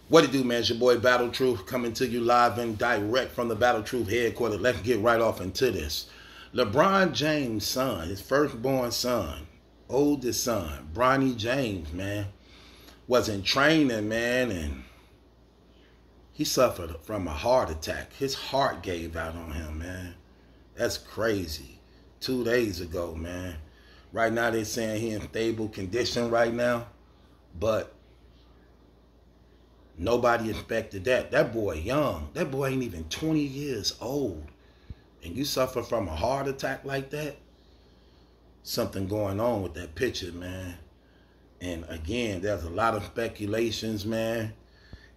What it do, man? It's your boy Battle Truth coming to you live and direct from the Battle Truth headquarters. Let's get right off into this. LeBron James' son, his firstborn son, oldest son, Bronny James, man, was in training, man, and he suffered from a heart attack. His heart gave out on him, man. That's crazy. 2 days ago, man. Right now they're saying he in stable condition right now, but nobody expected that. That boy young. That boy ain't even 20 years old. And you suffer from a heart attack like that? Something going on with that picture, man. And again, there's a lot of speculations, man.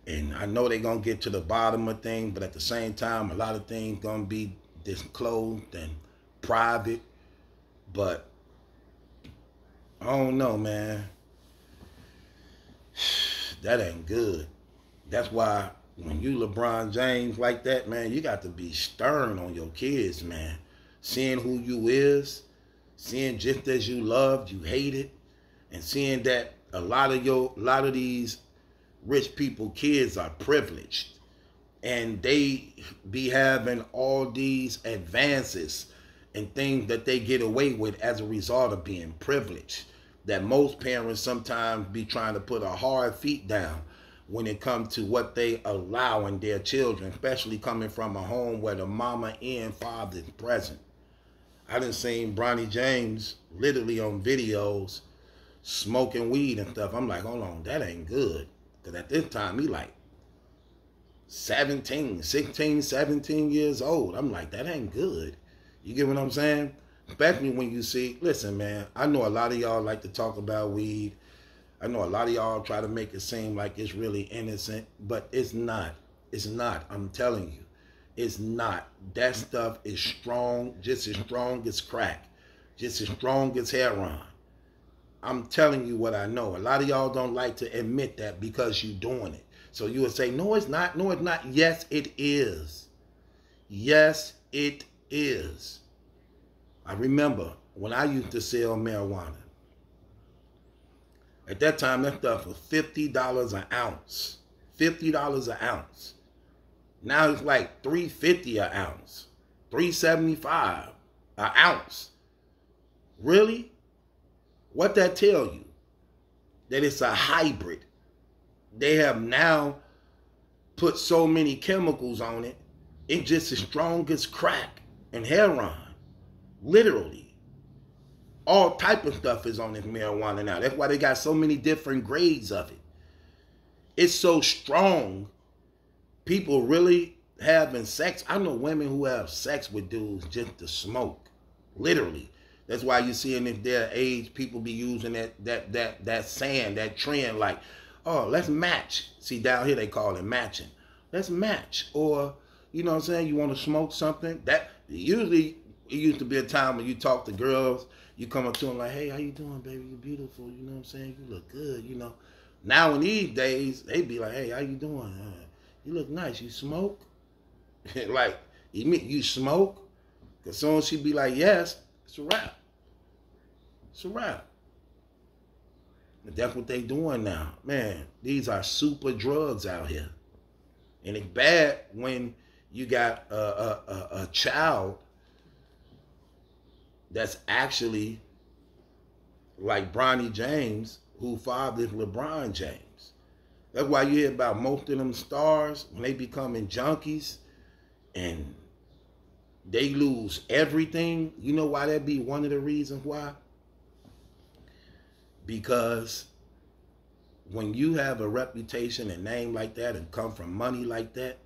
And I know they're going to get to the bottom of things, but at the same time, a lot of things going to be disclosed and private. But I don't know, man. That ain't good. That's why when you LeBron James like that, man, you got to be stern on your kids, man. Seeing who you is, seeing just as you loved, you hated, and seeing that a lot of these rich people kids are privileged, and they be having all these advances and things that they get away with as a result of being privileged. That most parents sometimes be trying to put a hard feet down when it comes to what they allow in their children, especially coming from a home where the mama and father is present. I done seen Bronny James literally on videos smoking weed and stuff. I'm like, hold on, that ain't good. Because at this time, he like 16, 17 years old. I'm like, that ain't good. You get what I'm saying? Especially when you see, listen, man, I know a lot of y'all like to talk about weed. I know a lot of y'all try to make it seem like it's really innocent, but it's not. It's not. I'm telling you. It's not. That stuff is strong, just as strong as crack, just as strong as heroin. I'm telling you what I know. A lot of y'all don't like to admit that because you're doing it. So you would say, no, it's not. No, it's not. Yes, it is. Yes, it is. I remember when I used to sell marijuana. At that time, that stuff was $50 an ounce. $50 an ounce. Now it's like $3.50 an ounce. $3.75 an ounce. Really? What that tell you? That it's a hybrid. They have now put so many chemicals on it. It's just as strong as crack and heroin. Literally. All type of stuff is on this marijuana now. That's why they got so many different grades of it. It's so strong. People really having sex. I know women who have sex with dudes just to smoke. Literally. That's why you see in their age, people be using that saying, that trend, like, oh, let's match. See, down here they call it matching. Let's match. Or, you know what I'm saying, you want to smoke something. That usually, it used to be a time when you talk to girls, you come up to them like, hey, how you doing, baby? You beautiful. You know what I'm saying? You look good, you know. Now in these days, they be like, hey, how you doing? You look nice. You smoke? Like, you smoke? As soon as she be like, yes, it's a wrap. It's a wrap. And that's what they doing now. Man, these are super drugs out here. And it's bad when you got a child that's actually like Bronny James, who fathered LeBron James. That's why you hear about most of them stars, when they becoming junkies and they lose everything. You know why that be one of the reasons why? Because when you have a reputation and name like that and come from money like that,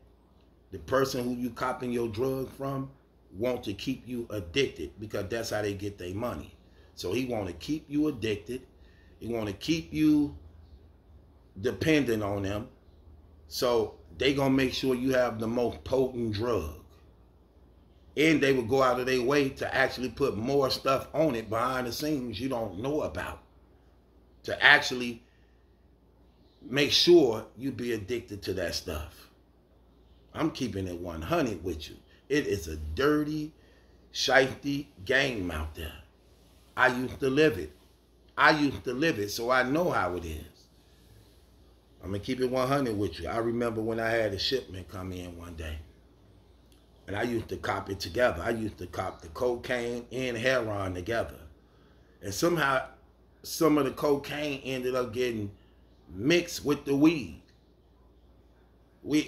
the person who you copping your drug from want to keep you addicted, because that's how they get their money. So he want to keep you addicted. He want to keep you dependent on them. So they going to make sure you have the most potent drug. And they will go out of their way to actually put more stuff on it behind the scenes you don't know about, to actually make sure you be addicted to that stuff. I'm keeping it 100 with you. It is a dirty, shifty game out there. I used to live it. So I know how it is. I'm going to keep it 100 with you. I remember when I had a shipment come in one day. And I used to cop it together. I used to cop the cocaine and heroin together. And somehow, some of the cocaine ended up getting mixed with the weed. We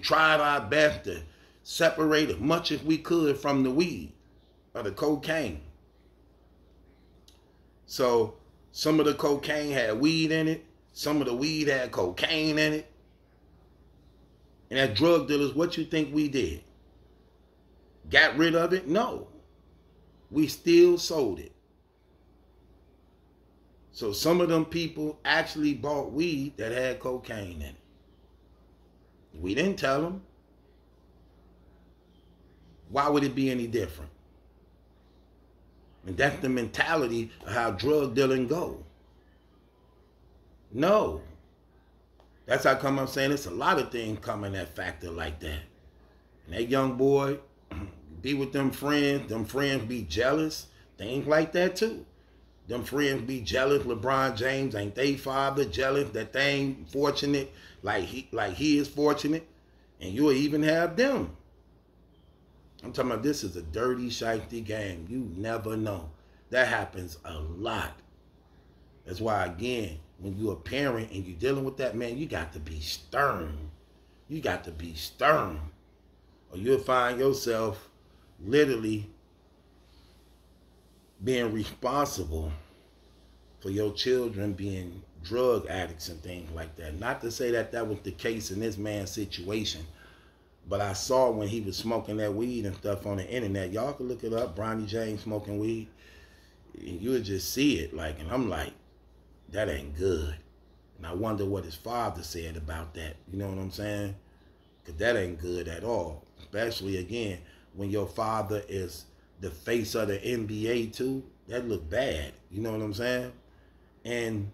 tried our best to separate as much as we could from the weed or the cocaine. So some of the cocaine had weed in it. Some of the weed had cocaine in it. And as drug dealers, what you think we did? Got rid of it? No. We still sold it. So some of them people actually bought weed that had cocaine in it. We didn't tell them. Why would it be any different? And that's the mentality of how drug dealing go. No. That's how come I'm saying it's a lot of things coming that factor like that. And that young boy be with them friends be jealous, things like that too. Them friends be jealous, LeBron James, ain't they father jealous that they ain't fortunate like he is fortunate, and you'll even have them. I'm talking about this is a dirty, shifty game. You never know. That happens a lot. That's why, again, when you're a parent and you're dealing with that, man, you got to be stern. You got to be stern. Or you'll find yourself literally being responsible for your children being drug addicts and things like that. Not to say that that was the case in this man's situation, but I saw when he was smoking that weed and stuff on the internet. Y'all can look it up, Bronny James smoking weed. And you would just see it, like, and I'm like, that ain't good. And I wonder what his father said about that. You know what I'm saying? Because that ain't good at all. Especially, again, when your father is the face of the NBA too. That look bad. You know what I'm saying? And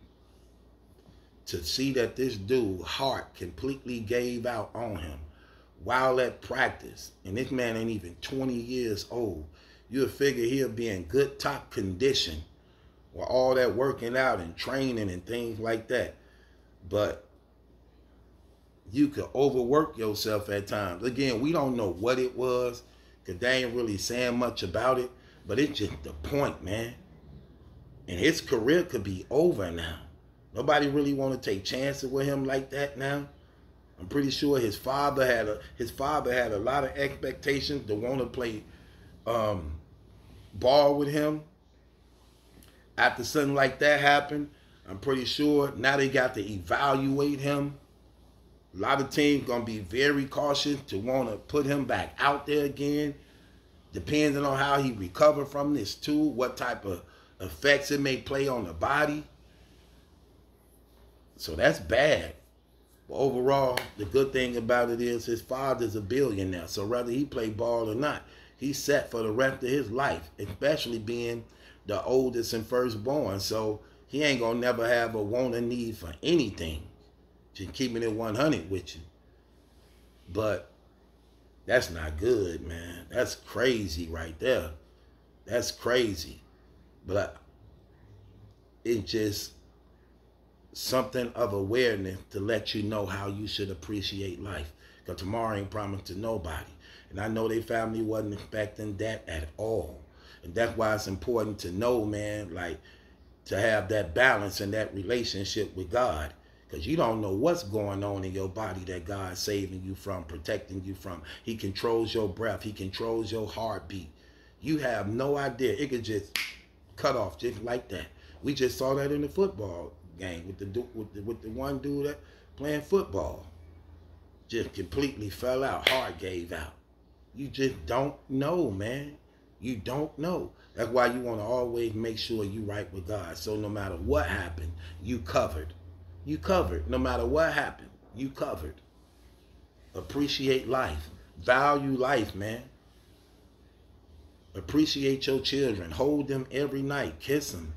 to see that this dude heart completely gave out on him while at practice, and this man ain't even 20 years old, you'll figure he'll be in good top condition with all that working out and training and things like that. But you could overwork yourself at times. Again, we don't know what it was because they ain't really saying much about it, but it's just the point, man. And his career could be over now. Nobody really want to take chances with him like that now. I'm pretty sure his father had a lot of expectations to want to play ball with him. After something like that happened, I'm pretty sure now they got to evaluate him. A lot of teams gonna be very cautious to want to put him back out there again, depending on how he recovered from this too, what type of effects it may play on the body. So that's bad. But overall, the good thing about it is his father's a billionaire. So whether he play ball or not, he's set for the rest of his life, especially being the oldest and firstborn. So he ain't gonna never have a want or need for anything. Just keeping it 100 with you. But that's not good, man. That's crazy right there. That's crazy. But it's just something of awareness to let you know how you should appreciate life. Because tomorrow ain't promised to nobody. And I know their family wasn't expecting that at all. And that's why it's important to know, man, like, to have that balance and that relationship with God. Because you don't know what's going on in your body that God's saving you from, protecting you from. He controls your breath. He controls your heartbeat. You have no idea. It could just cut off just like that. We just saw that in the football game with the one dude that playing football. Just completely fell out. Heart gave out. You just don't know, man. You don't know. That's why you want to always make sure you right with God. So no matter what happened, you covered. You covered. No matter what happened, you covered. Appreciate life. Value life, man. Appreciate your children. Hold them every night. Kiss them.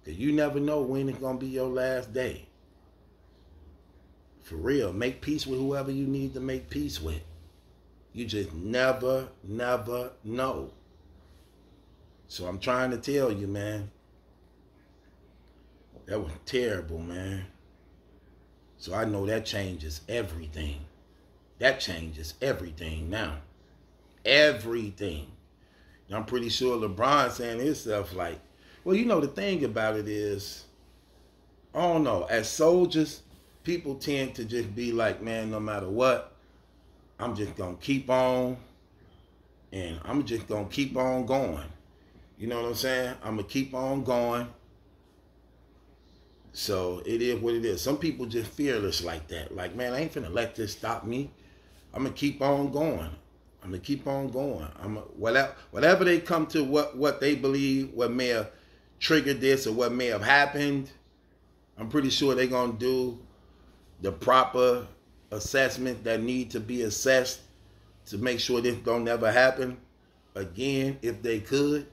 Because you never know when it's going to be your last day. For real. Make peace with whoever you need to make peace with. You just never know. So I'm trying to tell you, man. That was terrible, man. So I know that changes everything. That changes everything now. Everything. I'm pretty sure LeBron saying himself like, well, you know, the thing about it is, I don't know, as soldiers, people tend to just be like, man, no matter what, I'm just going to keep on, and I'm just going to keep on going. You know what I'm saying? I'm going to keep on going. So it is what it is. Some people just fearless like that. Like, man, I ain't finna let this stop me. I'm going to keep on going. I'm going to keep on going. Whatever they come to, what they believe, what may have triggered this or what may have happened, I'm pretty sure they're going to do the proper assessment that need to be assessed to make sure this don't never happen again if they could.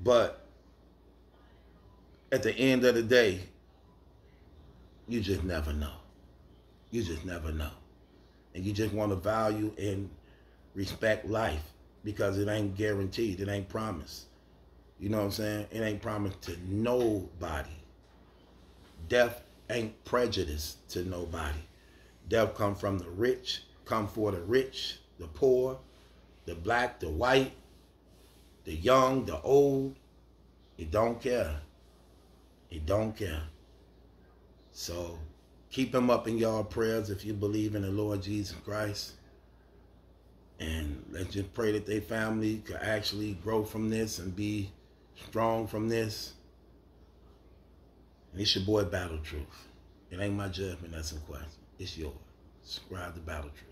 But at the end of the day, you just never know. You just never know. And you just want to value and respect life because it ain't guaranteed. It ain't promised. You know what I'm saying? It ain't promised to nobody. Death ain't prejudice to nobody. Death come from the rich, come for the rich, the poor, the black, the white, the young, the old. It don't care. It don't care. So keep them up in y'all prayers if you believe in the Lord Jesus Christ. And let's just pray that their family could actually grow from this and be strong from this. And it's your boy, Battle Truth. It ain't my judgment that's in question. It's yours. Subscribe to Battle Truth.